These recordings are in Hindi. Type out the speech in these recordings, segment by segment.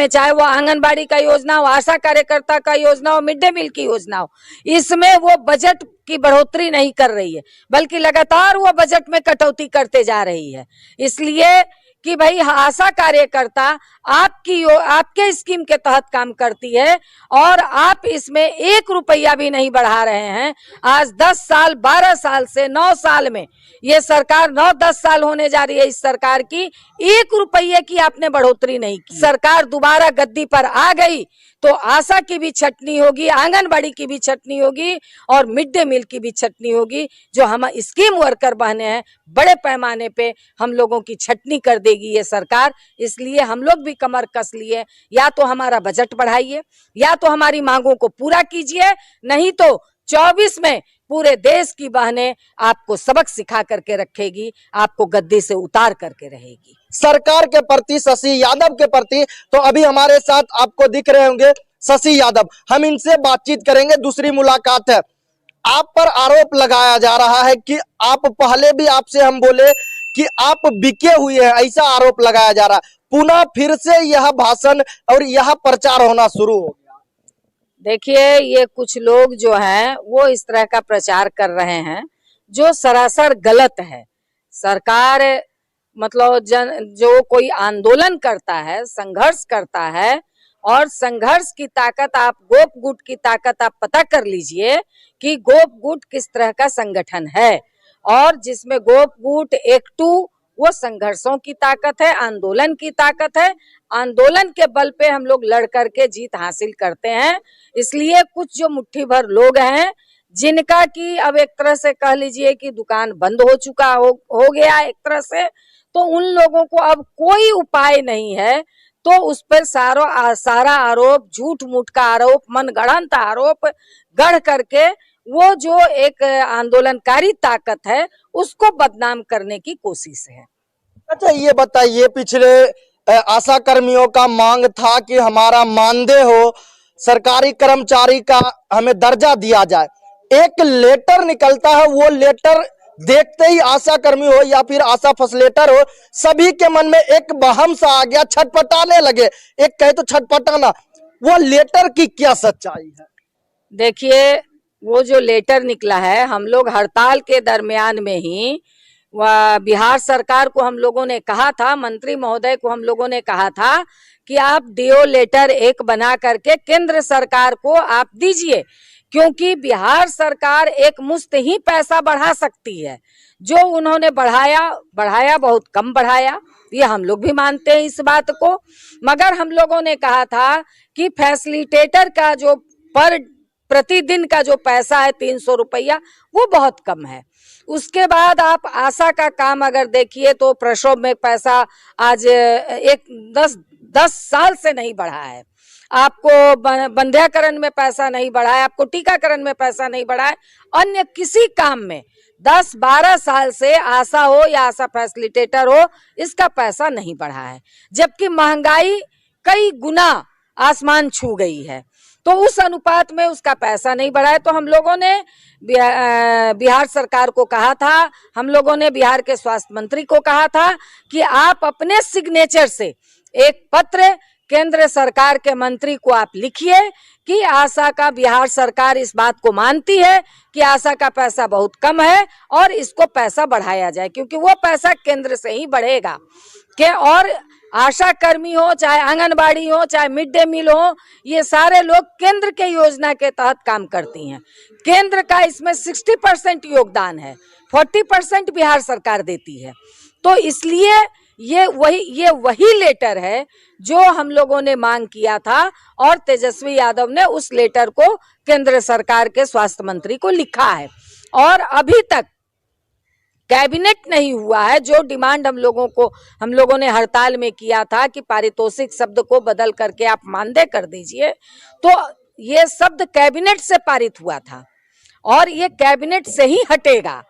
इसमें चाहे वो आंगनबाड़ी का योजना हो, आशा कार्यकर्ता का योजना हो, मिड डे मील की योजना हो, इसमें वो बजट की बढ़ोतरी नहीं कर रही है, बल्कि लगातार वो बजट में कटौती करते जा रही है। इसलिए कि भाई आशा कार्यकर्ता आपके स्कीम के तहत काम करती है और आप इसमें 1 रुपया भी नहीं बढ़ा रहे हैं। आज 10 साल 12 साल से 9 साल में ये सरकार 9-10 साल होने जा रही है इस सरकार की, 1 रुपये की आपने बढ़ोतरी नहीं की। सरकार दोबारा गद्दी पर आ गई तो आशा की भी छटनी होगी, आंगनबाड़ी की भी छटनी होगी और मिड डे मील की भी छटनी होगी। जो हम स्कीम वर्कर बहने हैं, बड़े पैमाने पे हम लोगों की छटनी कर देगी ये सरकार। इसलिए हम लोग भी कमर कस लिए, या तो हमारा बजट बढ़ाइए, या तो हमारी मांगों को पूरा कीजिए, नहीं तो 24 में पूरे देश की बहनें आपको सबक सिखा करके रखेगी, आपको गद्दी से उतार करके रहेगी। सरकार के प्रति, शशि यादव के प्रति, तो अभी हमारे साथ आपको दिख रहे होंगे शशि यादव, हम इनसे बातचीत करेंगे। दूसरी मुलाकात है, आप पर आरोप लगाया जा रहा है कि आप पहले भी आपसे हम बोले कि आप बिके हुए हैं, ऐसा आरोप लगाया जा रहा है। पुनः फिर से यह भाषण और यह प्रचार होना शुरू हो गया। देखिए, ये कुछ लोग जो हैं वो इस तरह का प्रचार कर रहे हैं जो सरासर गलत है। सरकार मतलब जो कोई आंदोलन करता है, संघर्ष करता है, और संघर्ष की ताकत आप गोप गुट की ताकत आप पता कर लीजिए कि गोप गुट किस तरह का संगठन है, और जिसमें गोप गुट एकटू वो संघर्षों की ताकत है, आंदोलन की ताकत है। आंदोलन के बल पे हम लोग लड़ करके जीत हासिल करते हैं। इसलिए कुछ जो मुट्ठी भर लोग हैं जिनका कि अब एक तरह से कह लीजिए कि दुकान बंद हो चुका हो गया एक तरह से, तो उन लोगों को अब कोई उपाय नहीं है, तो उस पर सारा आरोप, झूठ मूठ का आरोप, मनगढ़ंत आरोप गढ़ करके वो जो एक आंदोलनकारी ताकत है उसको बदनाम करने की कोशिश है। अच्छा, ये बताइए, पिछले आशा कर्मियों का मांग था कि हमारा मानदेय हो, सरकारी कर्मचारी का हमें दर्जा दिया जाए। एक लेटर निकलता है, वो लेटर देखते ही आशा कर्मी हो या फिर आशा फैसिलिटेटर हो, सभी के मन में एक बहम सा आ गया, छटपटाने लगे। एक कहे तो छटपटाना, वो लेटर की क्या सच्चाई है? देखिए, वो जो लेटर निकला है, हम लोग हड़ताल के दरमियान में ही बिहार सरकार को हम लोगों ने कहा था, मंत्री महोदय को हम लोगों ने कहा था कि आप डीओ लेटर एक बना करके केंद्र सरकार को आप दीजिए, क्योंकि बिहार सरकार एक मुश्त ही पैसा बढ़ा सकती है। जो उन्होंने बढ़ाया बहुत कम बढ़ाया, ये हम लोग भी मानते हैं इस बात को। मगर हम लोगों ने कहा था कि फैसिलिटेटर का जो प्रतिदिन का जो पैसा है 300 रुपया, वो बहुत कम है। उसके बाद आप आशा का काम अगर देखिए तो प्रसव में पैसा आज 10 साल से नहीं बढ़ा है, आपको बंध्याकरण में पैसा नहीं बढ़ा है, आपको टीकाकरण में पैसा नहीं बढ़ा है, अन्य किसी काम में 10-12 साल से आशा हो या आशा फैसिलिटेटर हो, इसका पैसा नहीं बढ़ा है। जबकि महंगाई कई गुना आसमान छू गई है, तो उस अनुपात में उसका पैसा नहीं बढ़ा है। तो हम लोगों ने बिहार सरकार को कहा था, हम लोगों ने बिहार के स्वास्थ्य मंत्री को कहा था कि आप अपने सिग्नेचर से एक पत्र केंद्र सरकार के मंत्री को आप लिखिए कि आशा का, बिहार सरकार इस बात को मानती है कि आशा का पैसा बहुत कम है और इसको पैसा बढ़ाया जाए, क्योंकि वो पैसा केंद्र से ही बढ़ेगा। और आशा कर्मी हो, चाहे आंगनबाड़ी हो, चाहे मिड डे मील हो, ये सारे लोग केंद्र के योजना के तहत काम करती हैं। केंद्र का इसमें 60% योगदान है, 40% बिहार सरकार देती है। तो इसलिए ये वही लेटर है जो हम लोगों ने मांग किया था, और तेजस्वी यादव ने उस लेटर को केंद्र सरकार के स्वास्थ्य मंत्री को लिखा है। और अभी तक कैबिनेट नहीं हुआ है। जो डिमांड हम लोगों ने हड़ताल में किया था कि पारितोषिक शब्द को बदल करके आप मानदेय कर दीजिए, तो ये शब्द कैबिनेट से पारित हुआ था और ये कैबिनेट से ही हटेगा।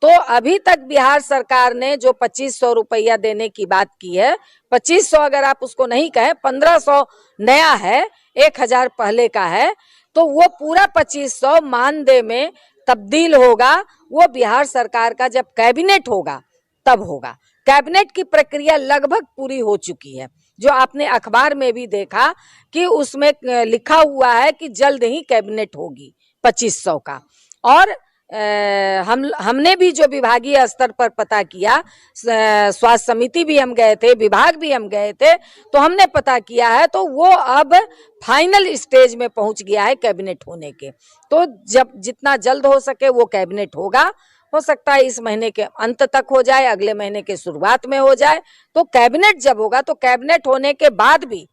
तो अभी तक बिहार सरकार ने जो 2500 रुपया देने की बात की है, 2500 अगर आप उसको नहीं कहें, 1500 नया है, 1000 पहले का है, तो वो पूरा 2500 मानदेय में तब्दील होगा। वो बिहार सरकार का जब कैबिनेट होगा तब होगा। कैबिनेट की प्रक्रिया लगभग पूरी हो चुकी है। जो आपने अखबार में भी देखा कि उसमें लिखा हुआ है कि जल्द ही कैबिनेट होगी 2500 का। और हमने भी जो विभागीय स्तर पर पता किया, स्वास्थ्य समिति भी हम गए थे, विभाग भी हम गए थे, तो हमने पता किया है तो वो अब फाइनल स्टेज में पहुंच गया है कैबिनेट होने के। तो जब जितना जल्द हो सके वो कैबिनेट होगा, हो सकता है इस महीने के अंत तक हो जाए, अगले महीने के शुरुआत में हो जाए। तो कैबिनेट जब होगा तो कैबिनेट होने के बाद भी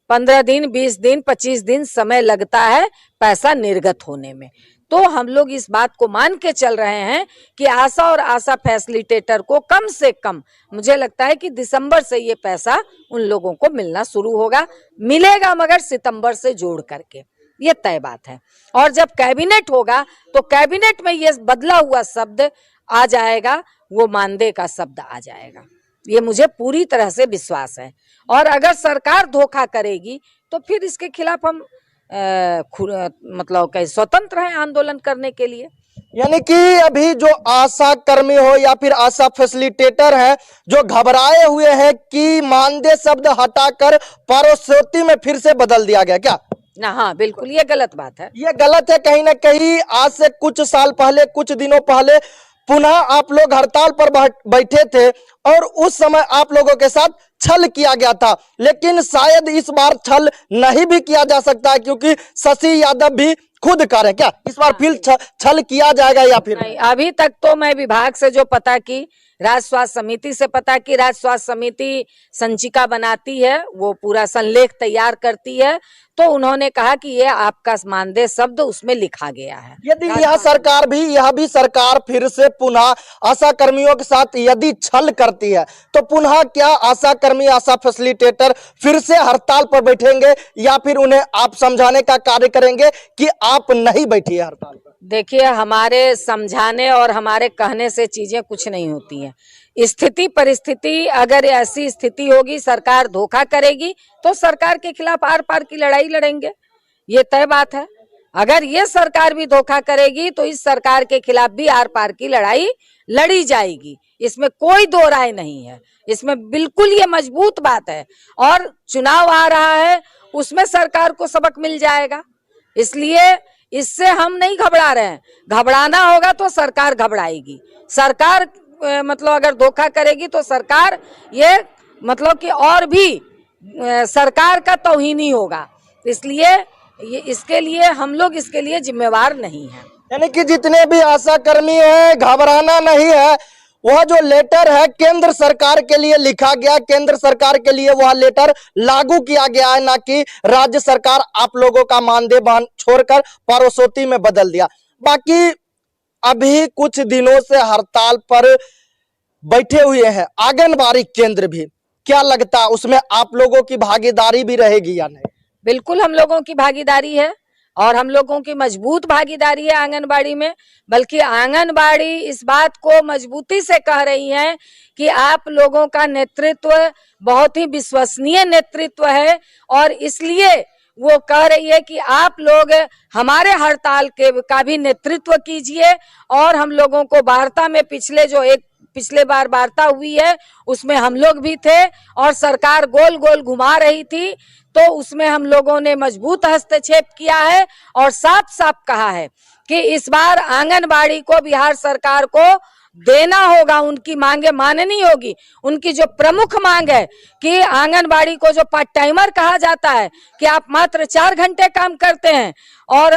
15 दिन, 20 दिन, 25 दिन समय लगता है पैसा निर्गत होने में। तो हम लोग इस बात को मान के चल रहे हैं कि आशा और आशा फैसिलिटेटर को कम से कम, मुझे लगता है कि दिसंबर से ये पैसा उन लोगों को मिलना शुरू होगा, मिलेगा मगर सितंबर से जोड़ करके, ये तय बात है। और जब कैबिनेट होगा तो कैबिनेट में ये बदला हुआ शब्द आ जाएगा, वो मानदेय का शब्द आ जाएगा, ये मुझे पूरी तरह से विश्वास है। और अगर सरकार धोखा करेगी तो फिर इसके खिलाफ हम मतलब स्वतंत्र हैं आंदोलन करने के लिए। यानी कि अभी जो आशा कर्मी हो या फिर आशा फैसिलिटेटर है जो घबराए हुए हैं कि मानदेय शब्द हटाकर पारितोषिक में फिर से बदल दिया गया क्या? ना, हाँ बिल्कुल ये गलत बात है, ये गलत है। कहीं ना कहीं आज से कुछ साल पहले, कुछ दिनों पहले पुनः आप लोग हड़ताल पर बैठे थे और उस समय आप लोगों के साथ छल किया गया था, लेकिन शायद इस बार छल नहीं भी किया जा सकता है क्योंकि शशि यादव भी खुद कह रहे हैं क्या इस बार फिर छल किया जाएगा या फिर नहीं? अभी तक तो मैं विभाग से जो पता की, राज्य स्वास्थ्य समिति से पता की, राज्य स्वास्थ्य समिति संचिका बनाती है, वो पूरा संलेख तैयार करती है, तो उन्होंने कहा कि ये आपका मानदेय शब्द उसमें लिखा गया है। यदि यह भी सरकार फिर से पुनः आशा कर्मियों के साथ यदि छल करती है तो पुनः क्या आशा कर्मी, आशा फैसिलिटेटर फिर से हड़ताल पर बैठेंगे या फिर उन्हें आप समझाने का कार्य करेंगे कि आप नहीं बैठिए हड़ताल पर? देखिए, हमारे समझाने और हमारे कहने से चीजें कुछ नहीं होती हैं। स्थिति परिस्थिति, अगर ऐसी स्थिति होगी सरकार धोखा करेगी तो सरकार के खिलाफ आर पार की लड़ाई लड़ेंगे, ये तय बात है। अगर ये सरकार भी धोखा करेगी तो इस सरकार के खिलाफ भी आर पार की लड़ाई लड़ी जाएगी, इसमें कोई दो राय नहीं है, इसमें बिल्कुल ये मजबूत बात है। और चुनाव आ रहा है, उसमें सरकार को सबक मिल जाएगा, इसलिए इससे हम नहीं घबरा रहे हैं। घबराना होगा तो सरकार घबराएगी। सरकार मतलब अगर धोखा करेगी तो सरकार ये मतलब कि और भी सरकार का तौहीनी होगा, इसलिए इसके लिए हम लोग इसके लिए जिम्मेवार नहीं हैं। यानी कि जितने भी आशा कर्मी हैं, घबराना नहीं है। वह जो लेटर है केंद्र सरकार के लिए लिखा गया, केंद्र सरकार के लिए वह लेटर लागू किया गया है, ना कि राज्य सरकार आप लोगों का मानदेय छोड़कर पारितोषिक में बदल दिया। बाकी अभी कुछ दिनों से हड़ताल पर बैठे हुए हैं आंगनबाड़ी केंद्र भी, क्या लगता है उसमें आप लोगों की भागीदारी भी रहेगी या नहीं? बिल्कुल हम लोगों की भागीदारी है और हम लोगों की मजबूत भागीदारी है आंगनबाड़ी में। बल्कि आंगनबाड़ी इस बात को मजबूती से कह रही है कि आप लोगों का नेतृत्व बहुत ही विश्वसनीय नेतृत्व है और इसलिए वो कह रही है कि आप लोग हमारे हड़ताल का भी नेतृत्व कीजिए। और हम लोगों को वार्ता में पिछले बार वार्ता हुई है उसमें हम लोग भी थे और सरकार गोल गोल घुमा रही थी, तो उसमें हम लोगों ने मजबूत हस्तक्षेप किया है और साफ साफ कहा है कि इस बार आंगनबाड़ी को बिहार सरकार को देना होगा, उनकी मांगे माननी होगी। उनकी जो प्रमुख मांग है कि आंगनबाड़ी को जो पार्ट टाइमर कहा जाता है कि आप मात्र 4 घंटे काम करते हैं और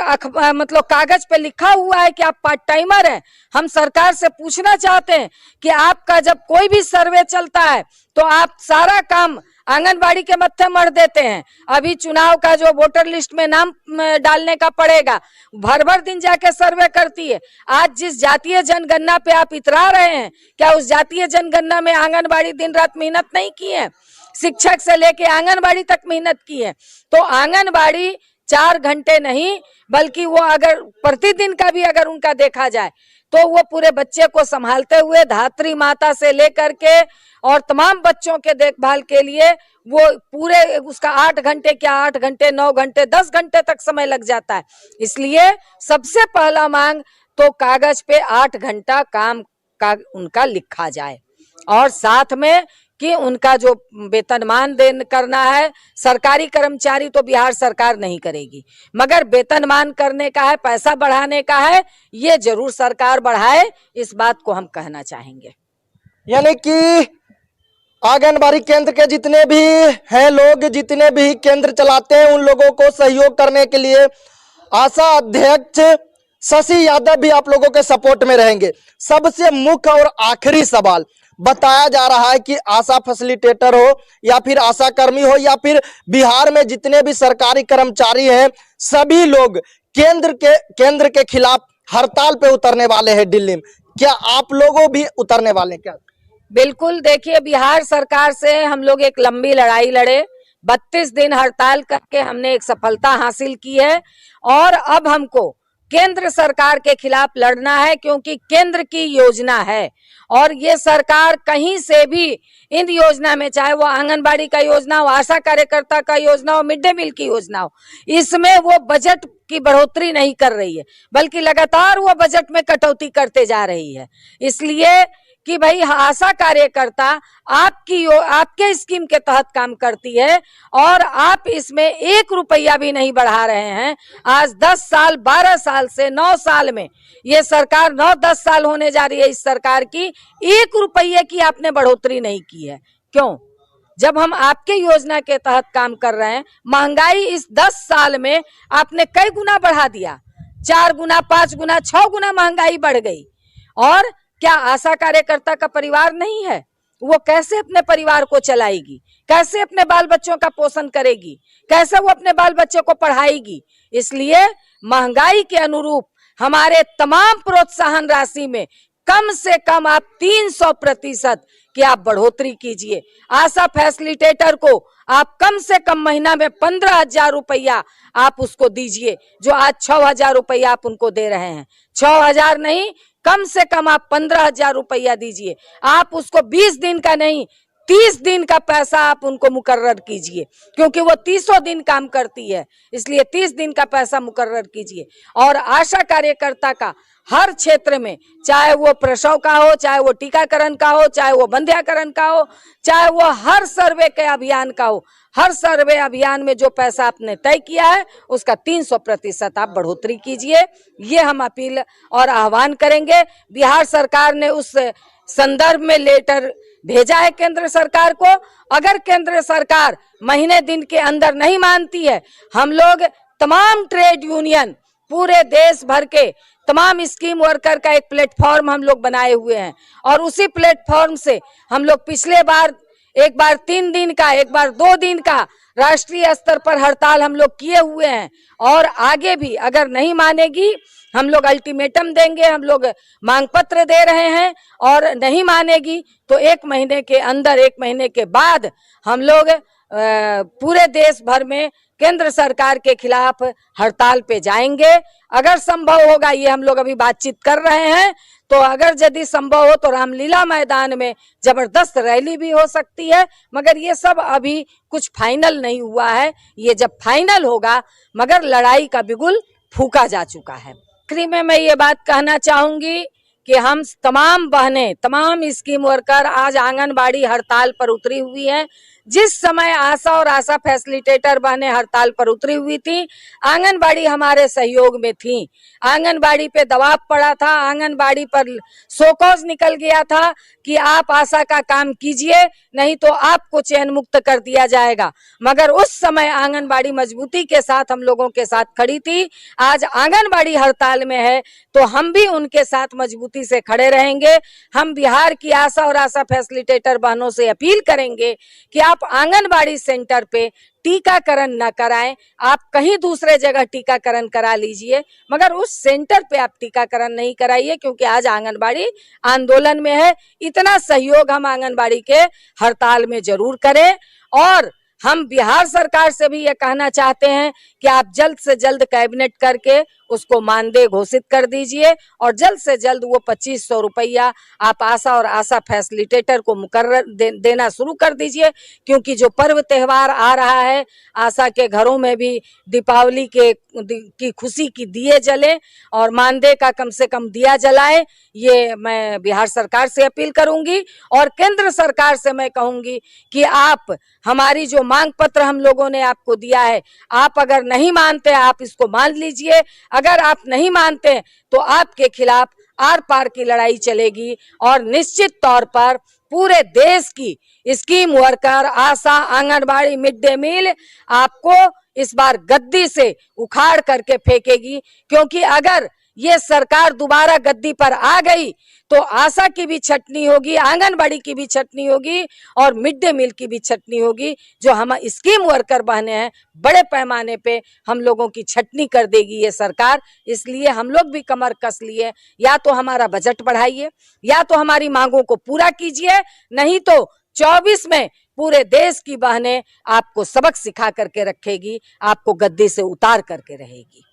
मतलब कागज पे लिखा हुआ है कि आप पार्ट टाइमर हैं, हम सरकार से पूछना चाहते हैं कि आपका जब कोई भी सर्वे चलता है तो आप सारा काम आंगनबाड़ी के मत्थे मर देते हैं। अभी चुनाव का जो वोटर लिस्ट में नाम डालने का पड़ेगा, भर दिन जाके सर्वे करती है। आज जिस जातीय जनगणना पे आप इतरा रहे हैं, क्या उस जातीय जनगणना में आंगनबाड़ी दिन रात मेहनत नहीं की है? शिक्षक से लेके आंगनबाड़ी तक मेहनत की है। तो आंगनबाड़ी 4 घंटे नहीं बल्कि वो अगर प्रतिदिन का भी अगर उनका देखा जाए तो वो पूरे बच्चे को संभालते हुए धात्री माता से लेकर के और तमाम बच्चों के देखभाल के लिए वो पूरे उसका 8 घंटे क्या 8 घंटे 9 घंटे 10 घंटे तक समय लग जाता है। इसलिए सबसे पहला मांग तो कागज पे 8 घंटा काम का उनका लिखा जाए और साथ में कि उनका जो वेतनमान करना है, सरकारी कर्मचारी तो बिहार सरकार नहीं करेगी, मगर वेतनमान करने का है, पैसा बढ़ाने का है, ये जरूर सरकार बढ़ाए, इस बात को हम कहना चाहेंगे। यानी कि आंगनबाड़ी केंद्र के जितने भी हैं लोग, जितने भी केंद्र चलाते हैं, उन लोगों को सहयोग करने के लिए आशा अध्यक्ष शशि यादव भी आप लोगों के सपोर्ट में रहेंगे। सबसे मुख्य और आखिरी सवाल, बताया जा रहा है कि आशा फैसिलिटेटर हो या फिर आशा कर्मी हो या फिर बिहार में जितने भी सरकारी कर्मचारी हैं, सभी लोग केंद्र के खिलाफ हड़ताल पे उतरने वाले हैं दिल्ली में। क्या आप लोगों भी उतरने वाले हैं क्या? बिल्कुल, देखिए, बिहार सरकार से हम लोग एक लंबी लड़ाई लड़े, 32 दिन हड़ताल करके हमने एक सफलता हासिल की है, और अब हमको केंद्र सरकार के खिलाफ लड़ना है, क्योंकि केंद्र की योजना है और ये सरकार कहीं से भी इन योजना में, चाहे वो आंगनबाड़ी का योजना हो, आशा कार्यकर्ता का योजना हो, मिड डे मील की योजना हो, इसमें वो बजट की बढ़ोतरी नहीं कर रही है, बल्कि लगातार वो बजट में कटौती करते जा रही है। इसलिए कि भाई आशा कार्यकर्ता आपके स्कीम के तहत काम करती है और आप इसमें 1 रुपया भी नहीं बढ़ा रहे हैं। आज 10 साल 12 साल से 9 साल में ये सरकार 9-10 साल होने जा रही है इस सरकार की, 1 रुपये की आपने बढ़ोतरी नहीं की है। क्यों? जब हम आपके योजना के तहत काम कर रहे हैं, महंगाई इस 10 साल में आपने कई गुना बढ़ा दिया, 4 गुना 5 गुना 6 गुना महंगाई बढ़ गई। और क्या आशा कार्यकर्ता का परिवार नहीं है? वो कैसे अपने परिवार को चलाएगी? कैसे अपने बाल बच्चों का पोषण करेगी? कैसे वो अपने बाल बच्चों को पढ़ाएगी? इसलिए महंगाई के अनुरूप हमारे तमाम प्रोत्साहन राशि में कम से कम आप 300% की आप बढ़ोतरी कीजिए। आशा फैसिलिटेटर को आप कम से कम महीना में 15,000 रुपया आप उसको दीजिए, जो आज 6,000 रुपया आप उनको दे रहे हैं। 6,000 नहीं, कम से कम आप 15,000 रुपया दीजिए। आप उसको 20 दिन का नहीं, 30 दिन का पैसा आप उनको मुकर्रर कीजिए, क्योंकि वो 30 दिन काम करती है, इसलिए 30 दिन का पैसा मुकर्रर कीजिए। और आशा कार्यकर्ता का हर क्षेत्र में, चाहे वो प्रसव का हो, चाहे वो टीकाकरण का हो, चाहे वो बंध्याकरण का हो, चाहे वो हर सर्वे के अभियान का हो, हर सर्वे अभियान में जो पैसा आपने तय किया है उसका 300% आप बढ़ोतरी कीजिए। ये हम अपील और आह्वान करेंगे। बिहार सरकार ने उस संदर्भ में लेटर भेजा है केंद्र सरकार को। अगर केंद्र सरकार महीने दिन के अंदर नहीं मानती है, हम लोग तमाम ट्रेड यूनियन पूरे देश भर के तमाम स्कीम वर्कर का एक प्लेटफॉर्म हम लोग बनाए हुए हैं, और उसी प्लेटफॉर्म से हम लोग पिछले बार एक बार 3 दिन का, एक बार 2 दिन का राष्ट्रीय स्तर पर हड़ताल हम लोग किए हुए हैं, और आगे भी अगर नहीं मानेगी हम लोग अल्टीमेटम देंगे, हम लोग मांग पत्र दे रहे हैं, और नहीं मानेगी तो 1 महीने के अंदर, 1 महीने के बाद हम लोग पूरे देश भर में केंद्र सरकार के खिलाफ हड़ताल पे जाएंगे। अगर संभव होगा, ये हम लोग अभी बातचीत कर रहे हैं, तो अगर यदि संभव हो तो रामलीला मैदान में जबरदस्त रैली भी हो सकती है, मगर ये सब अभी कुछ फाइनल नहीं हुआ है। ये जब फाइनल होगा, मगर लड़ाई का बिगुल फूका जा चुका है। आखिरी में मैं ये बात कहना चाहूंगी कि हम तमाम बहनें, तमाम स्कीम वर्कर आज आंगनबाड़ी हड़ताल पर उतरी हुई हैं। जिस समय आशा और आशा फैसिलिटेटर बहनें हड़ताल पर उतरी हुई थी, आंगनबाड़ी हमारे सहयोग में थी। आंगनबाड़ी पे दबाव पड़ा था, आंगनबाड़ी पर शोकॉज निकल गया था कि आप आशा का काम कीजिए, नहीं तो आपको चयन मुक्त कर दिया जाएगा। मगर उस समय आंगनबाड़ी मजबूती के साथ हम लोगों के साथ खड़ी थी। आज आंगनबाड़ी हड़ताल में है तो हम भी उनके साथ मजबूती से खड़े रहेंगे। हम बिहार की आशा और आशा फैसिलिटेटर बहनों से अपील करेंगे कि आप आंगनबाड़ी सेंटर पे टीकाकरण न कराएं, आप कहीं दूसरे जगह टीकाकरण करा लीजिए, मगर उस सेंटर पे आप टीकाकरण नहीं कराइए, क्योंकि आज आंगनबाड़ी आंदोलन में है। इतना सहयोग हम आंगनबाड़ी के हड़ताल में जरूर करें। और हम बिहार सरकार से भी ये कहना चाहते हैं कि आप जल्द से जल्द कैबिनेट करके उसको मानदेय घोषित कर दीजिए और जल्द से जल्द वो 2500 रुपया आप आशा और आशा फैसिलिटेटर को मुकर्रर देना शुरू कर दीजिए, क्योंकि जो पर्व त्योहार आ रहा है आशा के घरों में भी दीपावली की खुशी की दिए जले और मानदेय का कम से कम दिया जलाए। ये मैं बिहार सरकार से अपील करूंगी और केंद्र सरकार से मैं कहूंगी कि आप हमारी जो मांग पत्र हम लोगों ने आपको दिया है, आप अगर नहीं मानते आप इसको मान लीजिए, अगर आप नहीं मानते तो आपके खिलाफ आर पार की लड़ाई चलेगी और निश्चित तौर पर पूरे देश की स्कीम वर्कर, आशा, आंगनबाड़ी, मिड डे मील आपको इस बार गद्दी से उखाड़ करके फेंकेगी, क्योंकि अगर ये सरकार दोबारा गद्दी पर आ गई तो आशा की भी छटनी होगी, आंगनबाड़ी की भी छटनी होगी और मिड डे मील की भी छटनी होगी। जो हम स्कीम वर्कर बहने हैं बड़े पैमाने पे हम लोगों की छटनी कर देगी ये सरकार। इसलिए हम लोग भी कमर कस लिए, या तो हमारा बजट बढ़ाइए या तो हमारी मांगों को पूरा कीजिए, नहीं तो 24 में पूरे देश की बहनें आपको सबक सिखा करके रखेगी, आपको गद्दी से उतार करके रहेगी।